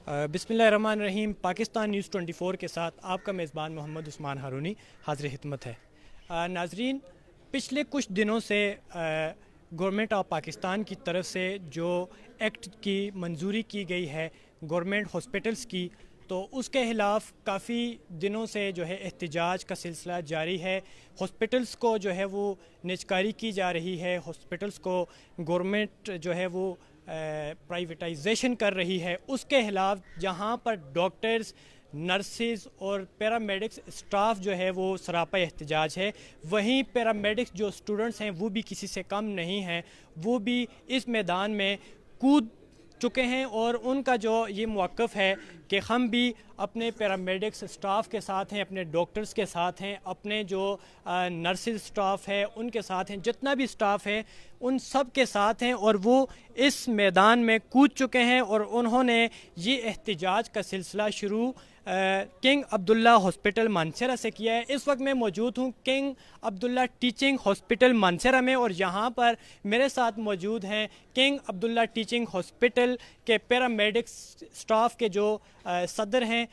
बिस्मिल्लाहिर्रहमानिर्रहीम। पाकिस्तान न्यूज़ 24 के साथ आपका मेज़बान मोहम्मद उस्मान हारूनी हाज़िर खिदमत है। नाज़रीन, पिछले कुछ दिनों से गवर्नमेंट ऑफ पाकिस्तान की तरफ से जो एक्ट की मंजूरी की गई है गवर्नमेंट हॉस्पिटल्स की, तो उसके ख़िलाफ़ काफ़ी दिनों से जो है एहतजाज का सिलसिला जारी है। हॉस्पिटल्स को जो है वो निजकारी की जा रही है, हॉस्पिटल्स को गवर्नमेंट जो है वो प्राइवेटाइजेशन कर रही है। उसके खिलाफ जहाँ पर डॉक्टर्स, नर्सेज और पैरामेडिक्स स्टाफ जो है वो सरापा एहतजाज है, वहीं पैरामेडिक्स जो स्टूडेंट्स हैं वो भी किसी से कम नहीं हैं, वो भी इस मैदान में कूद चुके हैं और उनका जो ये मौक़िफ़ है कि हम भी अपने पैरामेडिक्स स्टाफ के साथ हैं, अपने डॉक्टर्स के साथ हैं, अपने जो नर्सिस स्टाफ है उनके साथ हैं, जितना भी स्टाफ है उन सब के साथ हैं और वो इस मैदान में कूद चुके हैं और उन्होंने ये एहतजाज का सिलसिला शुरू किंग अब्दुल्ला हॉस्पिटल मानसरा से किया है। इस वक्त मैं मौजूद हूँ किंग अब्दुल्ला टीचिंग हॉस्पिटल मानसरा में और यहाँ पर मेरे साथ मौजूद हैं किंग अब्दुल्ला टीचिंग हॉस्पिटल के पैरामेडिक्स स्टाफ के जो सदर हैं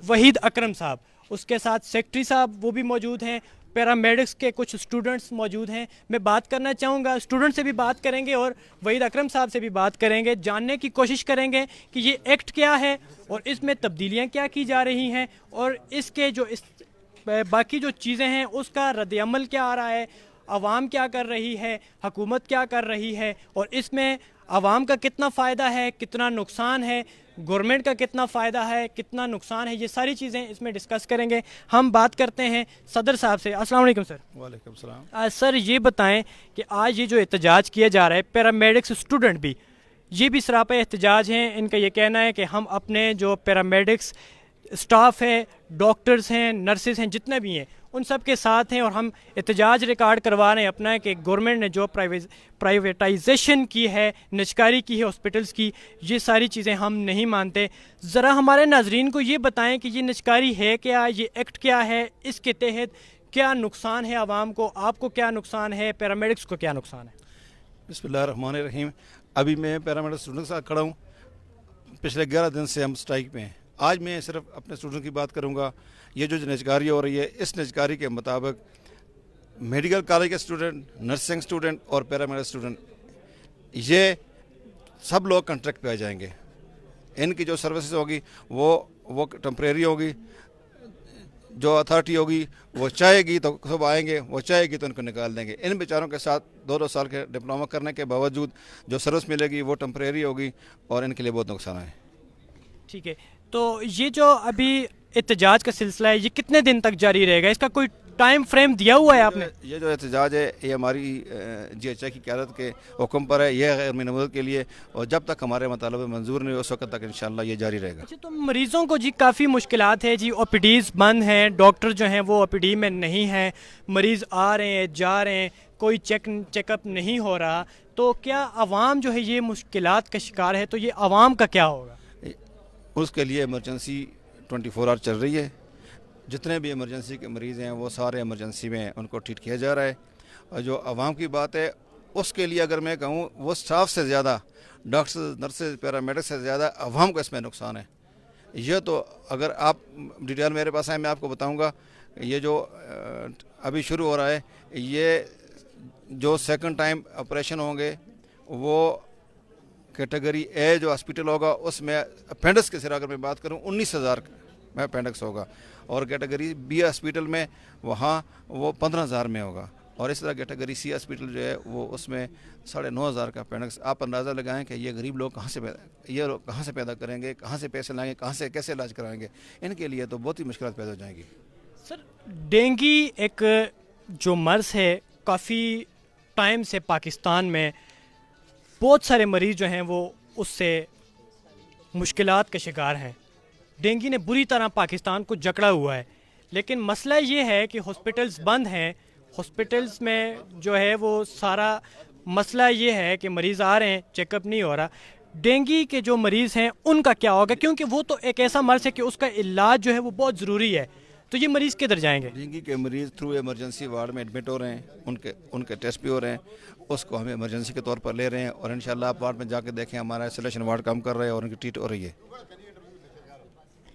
वहीद अकरम साहब, उसके साथ सेक्रेटरी साहब वो भी मौजूद हैं, पैरामेडिक्स के कुछ स्टूडेंट्स मौजूद हैं। मैं बात करना चाहूँगा, स्टूडेंट से भी बात करेंगे और वहीद अकरम साहब से भी बात करेंगे, जानने की कोशिश करेंगे कि ये एक्ट क्या है और इसमें तब्दीलियाँ क्या की जा रही हैं और इसके जो बाकी जो चीज़ें हैं उसका रद्द-ए-अमल क्या आ रहा है, आवाम क्या कर रही है, हुकूमत क्या कर रही है और इसमें आवाम का कितना फ़ायदा है, कितना नुकसान है, गवर्नमेंट का कितना फ़ायदा है, कितना नुकसान है, ये सारी चीज़ें इसमें डिस्कस करेंगे। हम बात करते हैं सदर साहब से। अस्सलाम वालेकुम सर। वालेकुम सलाम। सर ये बताएं कि आज ये जो एहतजाज किया जा रहा है, पैरामेडिक्स स्टूडेंट भी ये भी सरापा एहतजाज हैं, इनका ये कहना है कि हम अपने जो पैरामेडिक्स स्टाफ है, डॉक्टर्स हैं, नर्सेज हैं, जितने भी हैं उन सब के साथ हैं और हम एहतजाज रिकॉर्ड करवा रहे हैं अपना कि गवर्नमेंट ने जो प्राइवेटाइजेशन की है, निजकारी की है हॉस्पिटल्स की, ये सारी चीज़ें हम नहीं मानते। ज़रा हमारे नाजरीन को ये बताएं कि ये निजकारी है क्या, ये एक्ट क्या है, इसके तहत क्या नुकसान है आवाम को, आपको क्या नुकसान है, पैरामेडिक्स को क्या नुकसान है? बिस्मिल्लाहिर्रहमानिर्रहीम। अभी मैं पैरामेडिक स्टूडेंट के साथ खड़ा हूँ। पिछले 11 दिन से हम स्ट्राइक में हैं। आज मैं सिर्फ अपने स्टूडेंट की बात करूँगा। ये जो निजकारी हो रही है, इस निजकारी के मुताबिक मेडिकल कॉलेज के स्टूडेंट, नर्सिंग स्टूडेंट और पैरामेडिक स्टूडेंट, ये सब लोग कॉन्ट्रैक्ट पे आ जाएंगे। इनकी जो सर्विसेज होगी वो टेम्परेरी होगी। जो अथॉरिटी होगी वो चाहेगी तो सब आएंगे, वो चाहेगी तो इनको निकाल देंगे। इन बेचारों के साथ 2-2 साल के डिप्लोमा करने के बावजूद जो सर्विस मिलेगी वो टेम्परेरी होगी और इनके लिए बहुत नुकसान है। ठीक है, तो ये जो अभी एहतजाज का सिलसिला है ये कितने दिन तक जारी रहेगा, इसका कोई टाइम फ्रेम दिया हुआ है आपने? ये जो एहतजाज है ये हमारी GHI की क़यादत के हुक्म पर है, ये गैर मदद के लिए, और जब तक हमारे मतलबे मंजूर नहीं हो उस वक्त तक इंशाल्लाह ये जारी रहेगा। अच्छा, तो मरीज़ों को जी काफ़ी मुश्किलात है जी, OPDs बंद हैं, डॉक्टर जो हैं वो OPD में नहीं हैं, मरीज़ आ रहे हैं जा रहे हैं, कोई चेकअप नहीं हो रहा, तो क्या आवाम जो है ये मुश्किलात का शिकार है, तो ये आवाम का क्या होगा? उसके लिए इमरजेंसी 24 आवर चल रही है। जितने भी इमरजेंसी के मरीज़ हैं वो सारे इमरजेंसी में उनको ट्रीट किया जा रहा है। और जो आवाम की बात है उसके लिए अगर मैं कहूँ, वो स्टाफ से ज़्यादा, डॉक्टर्स, नर्सेज, पैरामेडिक्स से ज़्यादा आवाम को इसमें नुकसान है। ये तो अगर आप डिटेल मेरे पास आए मैं आपको बताऊँगा। ये जो अभी शुरू हो रहा है, ये जो सेकंड टाइम ऑपरेशन होंगे वो कैटेगरी ए जो हॉस्पिटल होगा उसमें अपेंडिक्स के सिरा अगर मैं बात करूँ 19,000 में अपेंडिक्स होगा, और कैटेगरी बी हॉस्पिटल में वहाँ वो 15,000 में होगा, और इस तरह कैटेगरी सी हॉस्पिटल जो है वो उसमें 9,500 का अपेंडिक्स। आप अंदाज़ा लगाएं कि ये गरीब लोग कहाँ से पैदा करेंगे, कहाँ से पैसे लाएंगे, कहाँ से कैसे इलाज कराएंगे। इनके लिए तो बहुत ही मुश्किल पैदा हो जाएंगी। सर, डेंगू एक जो मर्ज़ है काफ़ी टाइम से पाकिस्तान में बहुत सारे मरीज़ जो हैं वो उससे मुश्किलात के शिकार हैं। डेंगू ने बुरी तरह पाकिस्तान को जकड़ा हुआ है, लेकिन मसला ये है कि हॉस्पिटल्स बंद हैं। हॉस्पिटल्स में जो है वो सारा मसला ये है कि मरीज़ आ रहे हैं, चेकअप नहीं हो रहा। डेंगू के जो मरीज़ हैं उनका क्या होगा, क्योंकि वो तो एक ऐसा मर्ज़ है कि उसका इलाज जो है वो बहुत ज़रूरी है। تو یہ مریض کدھر جائیں گے؟ ڈینگی کے مریض تھرو ایمرجنسی وارڈ میں ایڈمٹ ہو رہے ہیں، ان کے ٹیسٹ بھی ہو رہے ہیں، اس کو ہم ایمرجنسی کے طور پر لے رہے ہیں، اور انشاءاللہ آپ وارڈ میں جا کے دیکھیں ہمارا آئسولیشن وارڈ کام کر رہا ہے اور ان کی ٹریٹ ہو رہی ہے۔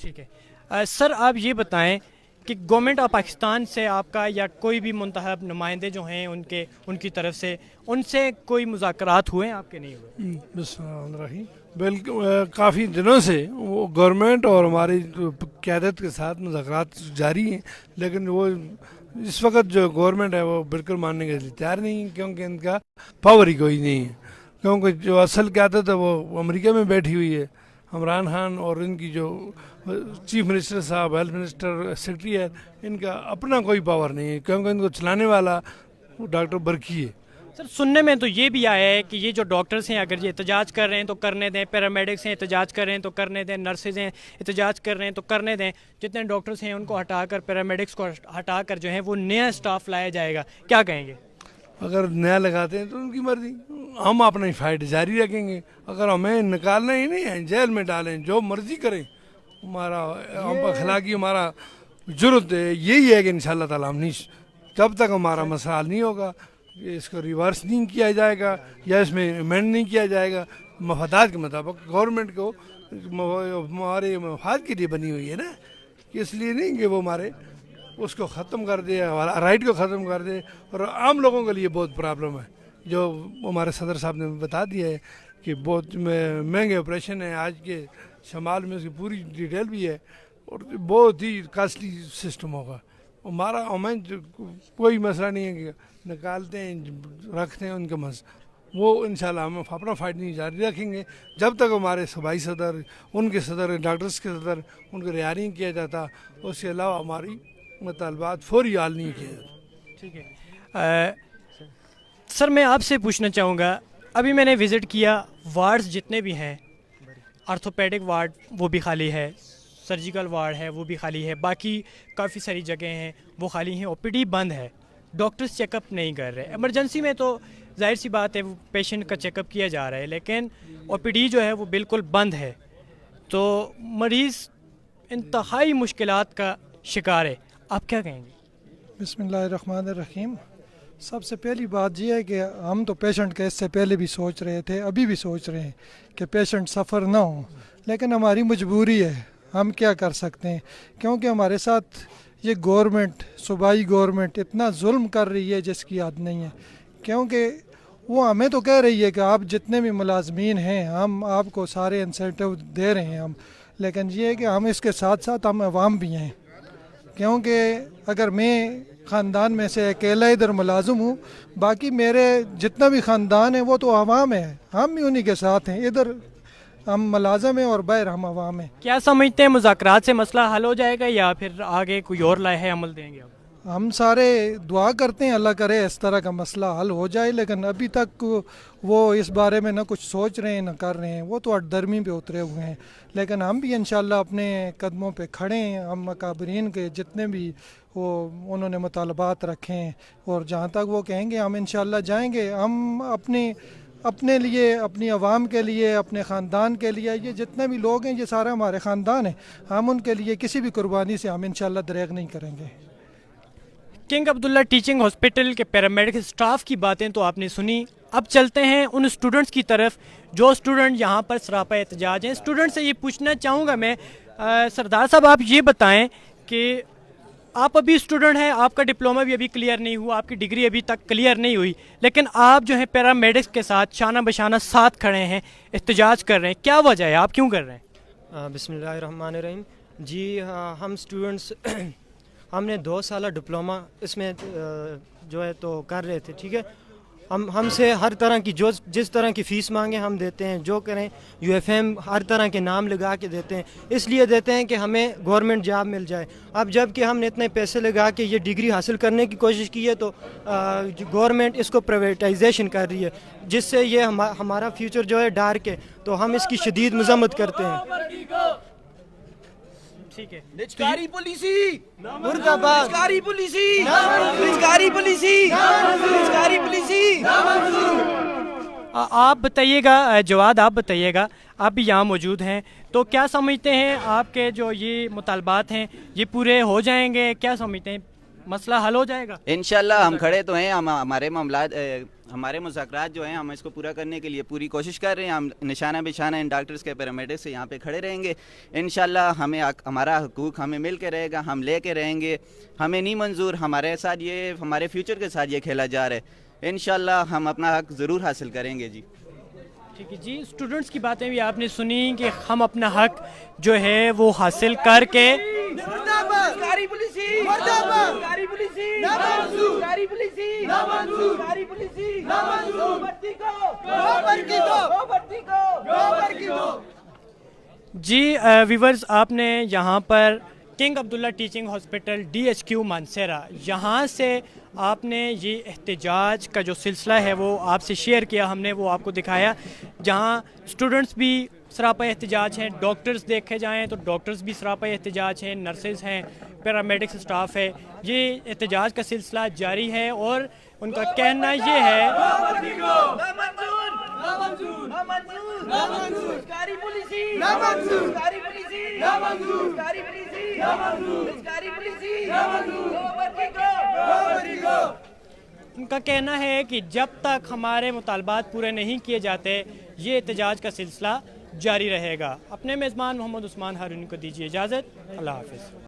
ٹھیک ہے سر، آپ یہ بتائیں کہ گورنمنٹ آف پاکستان سے آپ کا یا کوئی بھی منتخب نمائندے جو ہیں ان کی طرف سے ان سے کوئی مذاکرات ہوئے ہیں آپ کے؟ نہیں ہوئے؟ بسم اللہ الرحمن الرحیم، بالکل کافی دنوں سے وہ گورنمنٹ اور ہماری قیادت کے ساتھ مذاکرات جاری ہیں، لیکن وہ اس وقت جو گورنمنٹ ہے وہ بالکل ماننے کے لیے تیار نہیں ہے، کیونکہ ان کا پاور ہی کوئی نہیں ہے، کیونکہ جو اصل قیادت ہے وہ امریکہ میں بیٹھی ہوئی ہے، عمران خان اور ان کی جو چیف منسٹر صاحب، ہیلتھ منسٹر، سیکرٹری ہے، ان کا اپنا کوئی پاور نہیں ہے، کیونکہ ان کو چلانے والا ڈاکٹر برقی ہے۔ سر سننے میں تو یہ بھی آیا ہے کہ یہ جو ڈاکٹرز ہیں اگر یہ احتجاج کر رہے ہیں تو کرنے دیں، پیرامیڈکس ہیں احتجاج کر رہے ہیں تو کرنے دیں، نرسز ہیں احتجاج کر رہے ہیں تو کرنے دیں، جتنے ڈاکٹرز ہیں ان کو ہٹا کر، پیرامیڈکس کو ہٹا کر جو ہے وہ نیا اسٹاف لایا جائے گا، کیا کہیں گے؟ اگر نیا لگاتے ہیں تو ان کی مرضی، ہم اپنی فائٹ جاری رکھیں گے، اگر ہمیں نکالنا ہی نہیں ہے جیل میں ڈالیں، جو مرضی کریں، ہمارا ہم اخلاقی ہمارا جرت ہے یہی ہے کہ انشاءاللہ تعالی ہم نہیں، جب تک ہمارا مسئلہ حل نہیں ہوگا، اس کو ریورس نہیں کیا جائے گا یا اس میں امینڈ نہیں کیا جائے گا مفادات کے مطابق، گورنمنٹ کو ہمارے مفاد کے لیے بنی ہوئی ہے نا، کہ اس لیے نہیں کہ وہ ہمارے اس کو ختم کر دے، ہمارا رائٹ کو ختم کر دے، اور عام لوگوں کے لیے بہت پرابلم ہے، جو ہمارے صدر صاحب نے بتا دیا ہے کہ بہت مہنگے آپریشن ہیں آج کے شمال میں، اس کی پوری ڈیٹیل بھی ہے، اور بہت ہی کاسٹلی سسٹم ہوگا۔ ہمارا ہمیں کوئی مسئلہ نہیں ہے کہ نکالتے ہیں رکھتے ہیں ان کے وہ انشاءاللہ ہم اپنا فائٹ نہیں جاری رکھیں گے جب تک ہمارے صوبائی صدر، ان کے صدر، ڈاکٹرز کے صدر، ان کو رہا نہیں کیا جاتا، اس کے علاوہ ہماری مطالبات فوری حل نہیں کیے جاتے۔ ٹھیک ہے سر، میں آپ سے پوچھنا چاہوں گا، ابھی میں نے وزٹ کیا، وارڈز جتنے بھی ہیں، آرتھوپیڈک وارڈ وہ بھی خالی ہے، سرجیکل وارڈ ہے وہ بھی خالی ہے، باقی کافی ساری جگہیں ہیں وہ خالی ہیں، او پی ڈی بند ہے، ڈاکٹرز چیک اپ نہیں کر رہے، ایمرجنسی میں تو ظاہر سی بات ہے وہ پیشنٹ کا چیک اپ کیا جا رہا ہے، لیکن او پی ڈی جو ہے وہ بالکل بند ہے، تو مریض انتہائی مشکلات کا شکار ہے، آپ کیا کہیں گے؟ بسم اللہ الرحمن الرحیم۔ سب سے پہلی بات یہ ہے کہ ہم تو پیشنٹ کے اس سے پہلے بھی سوچ رہے تھے، ابھی بھی سوچ رہے ہیں کہ پیشنٹ سفر نہ ہوں، لیکن ہماری مجبوری ہے، ہم کیا کر سکتے ہیں، کیونکہ ہمارے ساتھ یہ گورنمنٹ، صوبائی گورنمنٹ اتنا ظلم کر رہی ہے جس کی حد نہیں ہے، کیونکہ وہ ہمیں تو کہہ رہی ہے کہ آپ جتنے بھی ملازمین ہیں ہم آپ کو سارے انسینٹیو دے رہے ہیں ہم، لیکن یہ ہے کہ ہم اس کے ساتھ ساتھ ہم عوام بھی ہیں، کیونکہ اگر میں خاندان میں سے اکیلا ادھر ملازم ہوں، باقی میرے جتنا بھی خاندان ہے وہ تو عوام ہے، ہم بھی انہی کے ساتھ ہیں، ادھر ہم ملازم ہیں اور باہر ہم عوام ہیں۔ کیا سمجھتے ہیں مذاکرات سے مسئلہ حل ہو جائے گا یا پھر آگے کوئی اور لائحہ عمل دیں گے آپ؟ ہم سارے دعا کرتے ہیں اللہ کرے اس طرح کا مسئلہ حل ہو جائے، لیکن ابھی تک وہ اس بارے میں نہ کچھ سوچ رہے ہیں نہ کر رہے ہیں، وہ تو درمی پہ اترے ہوئے ہیں، لیکن ہم بھی انشاءاللہ اپنے قدموں پہ کھڑے ہیں، ہم اکابرین کے جتنے بھی وہ انہوں نے مطالبات رکھے ہیں، اور جہاں تک وہ کہیں گے ہم انشاءاللہ جائیں گے، ہم اپنے لیے، اپنی عوام کے لیے، اپنے خاندان کے لیے، یہ جتنے بھی لوگ ہیں یہ سارے ہمارے خاندان ہیں، ہم ان کے لیے کسی بھی قربانی سے ہم انشاءاللہ دریغ نہیں کریں گے۔ کنگ عبداللہ ٹیچنگ ہاسپٹل کے پیرامیڈیکل سٹاف کی باتیں تو آپ نے سنی، اب چلتے ہیں ان اسٹوڈنٹس کی طرف جو اسٹوڈنٹ یہاں پر سراپا احتجاج ہیں۔ اسٹوڈنٹ سے یہ پوچھنا چاہوں گا میں، سردار صاحب آپ یہ بتائیں کہ آپ ابھی اسٹوڈنٹ ہیں، آپ کا ڈپلومہ بھی ابھی کلیئر نہیں ہوا، آپ کی ڈگری ابھی تک کلیئر نہیں ہوئی، لیکن آپ جو ہے پیرامیڈکس کے ساتھ شانہ بشانہ ساتھ کھڑے ہیں، احتجاج کر رہے ہیں، کیا وجہ ہے، آپ کیوں کر رہے ہیں؟ بسم اللہ الرحمن الرحیم۔ جی ہم اسٹوڈنٹس ہم نے 2 سالہ ڈپلومہ اس میں جو ہے تو کر رہے تھے، ٹھیک ہے، ہم سے ہر طرح کی جس طرح کی فیس مانگیں ہم دیتے ہیں، جو کریں یو ایف ایم ہر طرح کے نام لگا کے دیتے ہیں، اس لیے دیتے ہیں کہ ہمیں گورنمنٹ جاب مل جائے۔ اب جب کہ ہم نے اتنے پیسے لگا کے یہ ڈگری حاصل کرنے کی کوشش کی ہے تو گورنمنٹ اس کو پرائیویٹائزیشن کر رہی ہے، جس سے یہ ہمارا فیوچر جو ہے ڈارک ہے، تو ہم اس کی شدید مذمت کرتے ہیں۔ ٹھیک ہے، نجکاری پولیسی مرد آباد، نجکاری پولیسی نجکاری پولیسی نجکاری پولیسی۔ आप बताइएगा जवाद, आप बताइएगा, आप भी यहाँ मौजूद हैं, तो क्या समझते हैं आपके जो ये मुतालबात हैं ये पूरे हो जाएंगे? क्या समझते हैं, मसला हल हो जाएगा? इंशाल्लाह हम खड़े तो हैं, हम हमारे मुज़ाकरात जो हैं हम इसको पूरा करने के लिए पूरी कोशिश कर रहे हैं। हम निशाना बिशाना इन डॉक्टर्स के पैरामेडिक्स से यहाँ पे खड़े रहेंगे। इंशाल्लाह हमें हमारा हकूक़ हमें मिल के रहेगा, हम ले के रहेंगे। हमें नहीं मंजूर हमारे साथ ये, हमारे फ्यूचर के साथ ये खेला जा रहा है। इंशाल्लाह हम अपना हक ज़रूर हासिल करेंगे जी। ठीक है जी, स्टूडेंट्स की बातें भी आपने सुनी कि हम अपना हक जो है वो हासिल करके जी व्यूवर्स, आपने यहाँ पर king Abdullah teaching hospital DHQ Mansehra, यहाँ से आपने ये एहतजाज का जो सिलसिला है वो आपसे शेयर किया हमने, वो आपको दिखाया, जहाँ स्टूडेंट्स भी सरापा एहतजाज हैं, डॉक्टर्स देखे जाएँ तो डॉक्टर्स भी सरापा एहतजाज हैं, नर्सेज हैं, पैरामेडिक्स स्टाफ है, ये एहतजाज का सिलसिला जारी है। और उनका कहना ये है उनका कहना है कि जब तक हमारे मुतालबात पूरे नहीं किए जाते ये एहतजाज का सिलसिला जारी रहेगा। अपने मेज़बान मोहम्मद उस्मान हारूनी को दीजिए इजाज़त। अल्लाह हाफ़िज़।